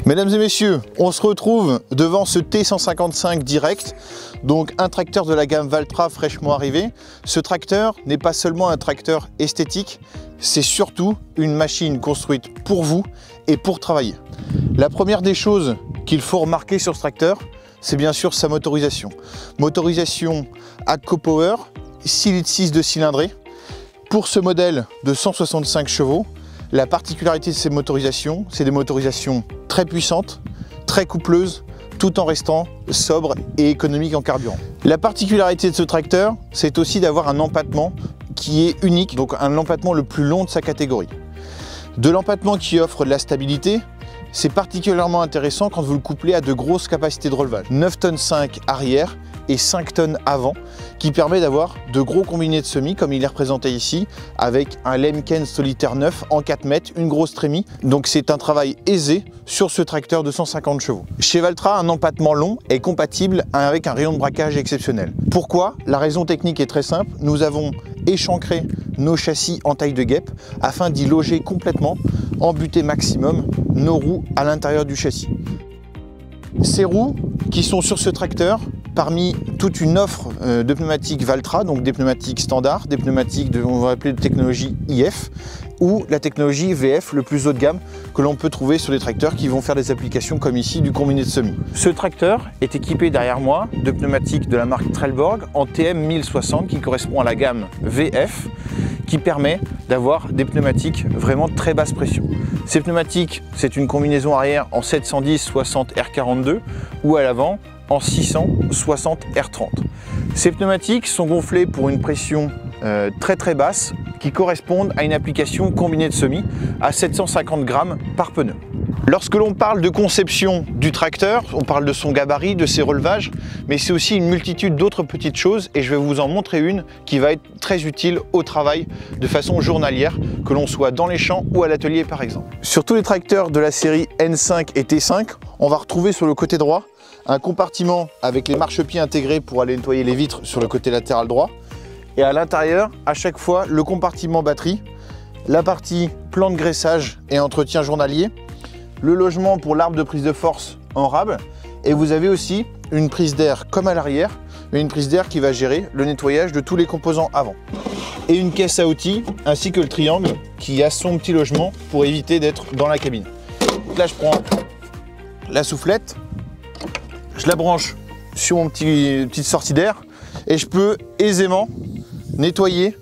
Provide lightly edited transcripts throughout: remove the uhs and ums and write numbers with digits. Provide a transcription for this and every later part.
Mesdames et messieurs, on se retrouve devant ce T155 Direct, donc un tracteur de la gamme Valtra fraîchement arrivé. Ce tracteur n'est pas seulement un tracteur esthétique, c'est surtout une machine construite pour vous et pour travailler. La première des choses qu'il faut remarquer sur ce tracteur, c'est bien sûr sa motorisation. Motorisation AGCO Power, 6,6 litres de cylindrée. Pour ce modèle de 165 chevaux, la particularité de ces motorisations, c'est des motorisations très puissantes, très coupleuses, tout en restant sobre et économique en carburant. La particularité de ce tracteur, c'est aussi d'avoir un empattement qui est unique, donc un empattement le plus long de sa catégorie. De l'empattement qui offre de la stabilité, c'est particulièrement intéressant quand vous le couplez à de grosses capacités de relevage. 9,5 tonnes arrière et 5 tonnes avant, qui permet d'avoir de gros combinés de semis comme il est représenté ici, avec un Lemken solitaire 9 en 4 mètres, une grosse trémie. Donc c'est un travail aisé sur ce tracteur de 150 chevaux. Chez Valtra, un empattement long est compatible avec un rayon de braquage exceptionnel. Pourquoi? La raison technique est très simple. Nous avons échancré nos châssis en taille de guêpe afin d'y loger complètement, embuter maximum nos roues à l'intérieur du châssis. Ces roues qui sont sur ce tracteur, parmi toute une offre de pneumatiques Valtra, donc des pneumatiques standards, des pneumatiques on va appeler de technologie IF, ou la technologie VF, le plus haut de gamme que l'on peut trouver sur les tracteurs qui vont faire des applications comme ici du combiné de semis. Ce tracteur est équipé derrière moi de pneumatiques de la marque Trelleborg en TM 1060 qui correspond à la gamme VF, qui permet d'avoir des pneumatiques vraiment très basse pression. Ces pneumatiques, c'est une combinaison arrière en 710/60 R42 ou à l'avant en 660 R30. Ces pneumatiques sont gonflés pour une pression très basse qui correspondent à une application combinée de semis à 750 grammes par pneu. Lorsque l'on parle de conception du tracteur, on parle de son gabarit, de ses relevages, mais c'est aussi une multitude d'autres petites choses et je vais vous en montrer une qui va être très utile au travail de façon journalière, que l'on soit dans les champs ou à l'atelier par exemple. Sur tous les tracteurs de la série N5 et T5, on va retrouver sur le côté droit un compartiment avec les marchepieds intégrés pour aller nettoyer les vitres sur le côté latéral droit. Et à l'intérieur, à chaque fois, le compartiment batterie, la partie plan de graissage et entretien journalier, le logement pour l'arbre de prise de force en rable, et vous avez aussi une prise d'air comme à l'arrière, mais une prise d'air qui va gérer le nettoyage de tous les composants avant. Et une caisse à outils, ainsi que le triangle qui a son petit logement pour éviter d'être dans la cabine. Donc là, je prends la soufflette, je la branche sur mon petite sortie d'air, et je peux aisément nettoyer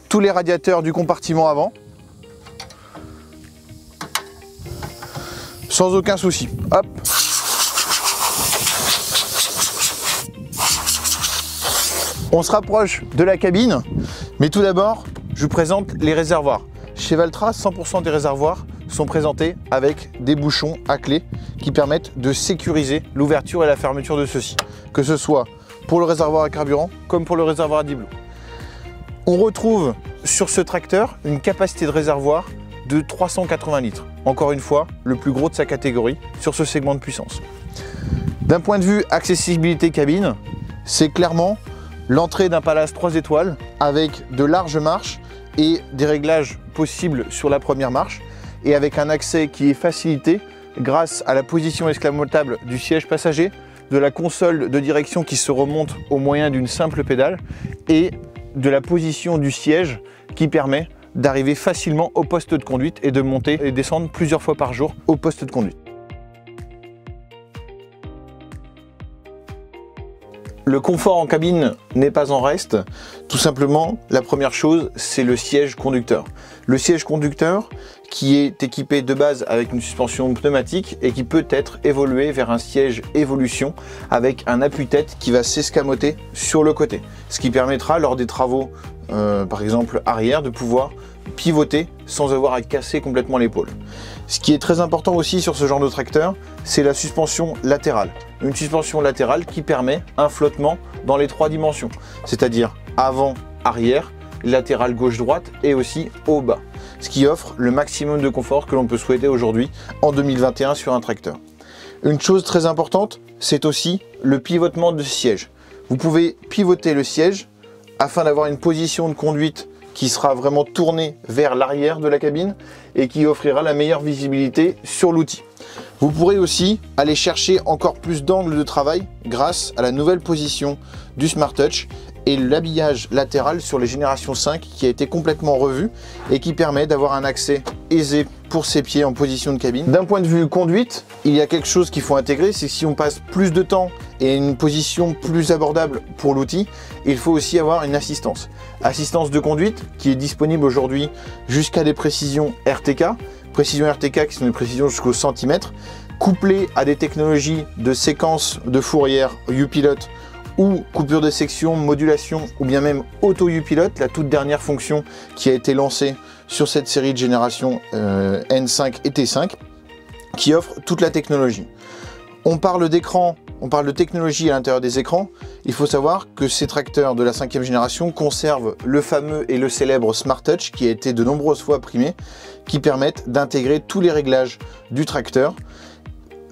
tous les radiateurs du compartiment avant sans aucun souci. Hop. On se rapproche de la cabine, mais tout d'abord, je vous présente les réservoirs. Chez Valtra, 100% des réservoirs sont présentés avec des bouchons à clé qui permettent de sécuriser l'ouverture et la fermeture de ceux-ci, que ce soit pour le réservoir à carburant comme pour le réservoir à diblot. On retrouve sur ce tracteur une capacité de réservoir de 380 litres. Encore une fois, le plus gros de sa catégorie sur ce segment de puissance. D'un point de vue accessibilité cabine, c'est clairement l'entrée d'un Palace 3 étoiles avec de larges marches et des réglages possibles sur la première marche et avec un accès qui est facilité grâce à la position escamotable du siège passager, de la console de direction qui se remonte au moyen d'une simple pédale et de la position du siège qui permet d'arriver facilement au poste de conduite et de monter et descendre plusieurs fois par jour au poste de conduite. Le confort en cabine n'est pas en reste. Tout simplement, la première chose, c'est le siège conducteur. Le siège conducteur qui est équipé de base avec une suspension pneumatique et qui peut être évolué vers un siège évolution avec un appuie-tête qui va s'escamoter sur le côté. Ce qui permettra lors des travaux, par exemple arrière, de pouvoir pivoter sans avoir à casser complètement l'épaule. Ce qui est très important aussi sur ce genre de tracteur, c'est la suspension latérale. Une suspension latérale qui permet un flottement dans les 3 dimensions, c'est-à-dire avant, arrière, latéral gauche-droite et aussi haut-bas. Ce qui offre le maximum de confort que l'on peut souhaiter aujourd'hui en 2021 sur un tracteur. Une chose très importante, c'est aussi le pivotement de siège. Vous pouvez pivoter le siège afin d'avoir une position de conduite qui sera vraiment tournée vers l'arrière de la cabine et qui offrira la meilleure visibilité sur l'outil. Vous pourrez aussi aller chercher encore plus d'angles de travail grâce à la nouvelle position du Smart Touch et l'habillage latéral sur les générations 5 qui a été complètement revu et qui permet d'avoir un accès aisé pour ses pieds en position de cabine. D'un point de vue conduite, il y a quelque chose qu'il faut intégrer, c'est que si on passe plus de temps et une position plus abordable pour l'outil, il faut aussi avoir une assistance. Assistance de conduite qui est disponible aujourd'hui jusqu'à des précisions RTK. Précisions RTK qui sont des précisions jusqu'au centimètre, couplées à des technologies de séquence de fourrière U-Pilot ou coupure de section, modulation ou bien même auto U-Pilot, la toute dernière fonction qui a été lancée sur cette série de génération N5 et T5, qui offre toute la technologie. On parle d'écran, on parle de technologie à l'intérieur des écrans. Il faut savoir que ces tracteurs de la 5e génération conservent le fameux et le célèbre Smart Touch qui a été de nombreuses fois primé, qui permettent d'intégrer tous les réglages du tracteur.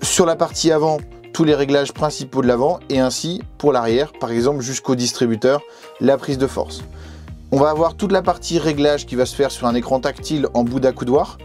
Sur la partie avant, tous les réglages principaux de l'avant et ainsi pour l'arrière, par exemple jusqu'au distributeur, la prise de force. On va avoir toute la partie réglage qui va se faire sur un écran tactile en bout d'accoudoir,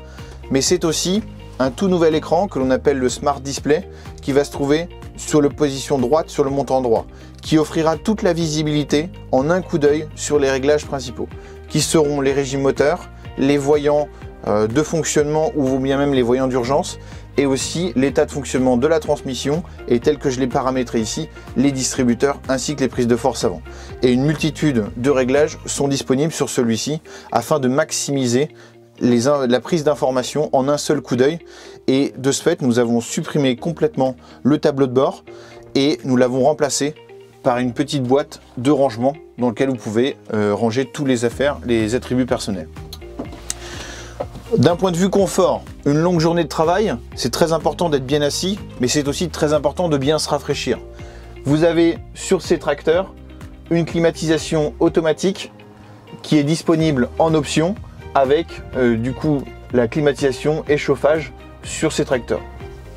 mais c'est aussi un tout nouvel écran que l'on appelle le Smart Display qui va se trouver sur la position droite sur le montant droit, qui offrira toute la visibilité en un coup d'œil sur les réglages principaux, qui seront les régimes moteurs, les voyants de fonctionnement ou bien même les voyants d'urgence, et aussi l'état de fonctionnement de la transmission et tel que je l'ai paramétré ici, les distributeurs ainsi que les prises de force avant. Et une multitude de réglages sont disponibles sur celui-ci afin de maximiser la prise d'informations en un seul coup d'œil, et de ce fait nous avons supprimé complètement le tableau de bord et nous l'avons remplacé par une petite boîte de rangement dans laquelle vous pouvez ranger tous les affaires, les attributs personnels. D'un point de vue confort, une longue journée de travail, c'est très important d'être bien assis, mais c'est aussi très important de bien se rafraîchir. Vous avez sur ces tracteurs une climatisation automatique qui est disponible en option avec du coup la climatisation et chauffage sur ces tracteurs.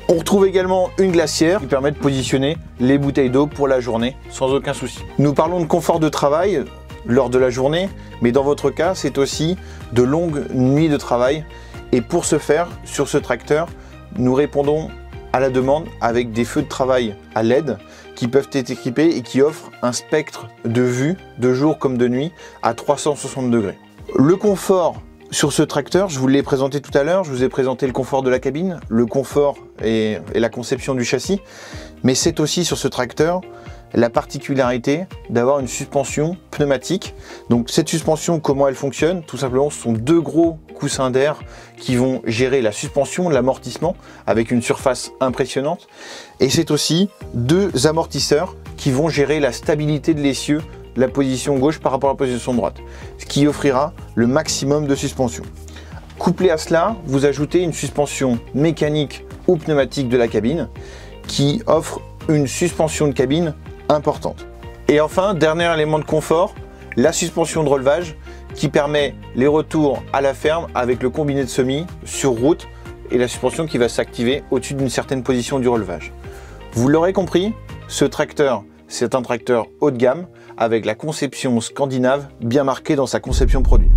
On retrouve également une glacière qui permet de positionner les bouteilles d'eau pour la journée sans aucun souci. Nous parlons de confort de travail lors de la journée, mais dans votre cas, c'est aussi de longues nuits de travail. Et pour ce faire, sur ce tracteur, nous répondons à la demande avec des feux de travail à LED qui peuvent être équipés et qui offrent un spectre de vue, de jour comme de nuit, à 360 degrés. Le confort sur ce tracteur, je vous l'ai présenté tout à l'heure, je vous ai présenté le confort de la cabine, le confort et la conception du châssis, mais c'est aussi sur ce tracteur la particularité d'avoir une suspension pneumatique. Donc cette suspension, comment elle fonctionne? Tout simplement, ce sont deux gros coussins d'air qui vont gérer la suspension, l'amortissement avec une surface impressionnante, et c'est aussi deux amortisseurs qui vont gérer la stabilité de l'essieu, la position gauche par rapport à la position droite, ce qui offrira le maximum de suspension. Couplé à cela, vous ajoutez une suspension mécanique ou pneumatique de la cabine qui offre une suspension de cabine importante. Et enfin, dernier élément de confort, la suspension de relevage qui permet les retours à la ferme avec le combiné de semis sur route et la suspension qui va s'activer au-dessus d'une certaine position du relevage. Vous l'aurez compris, ce tracteur, c'est un tracteur haut de gamme avec la conception scandinave bien marquée dans sa conception produit.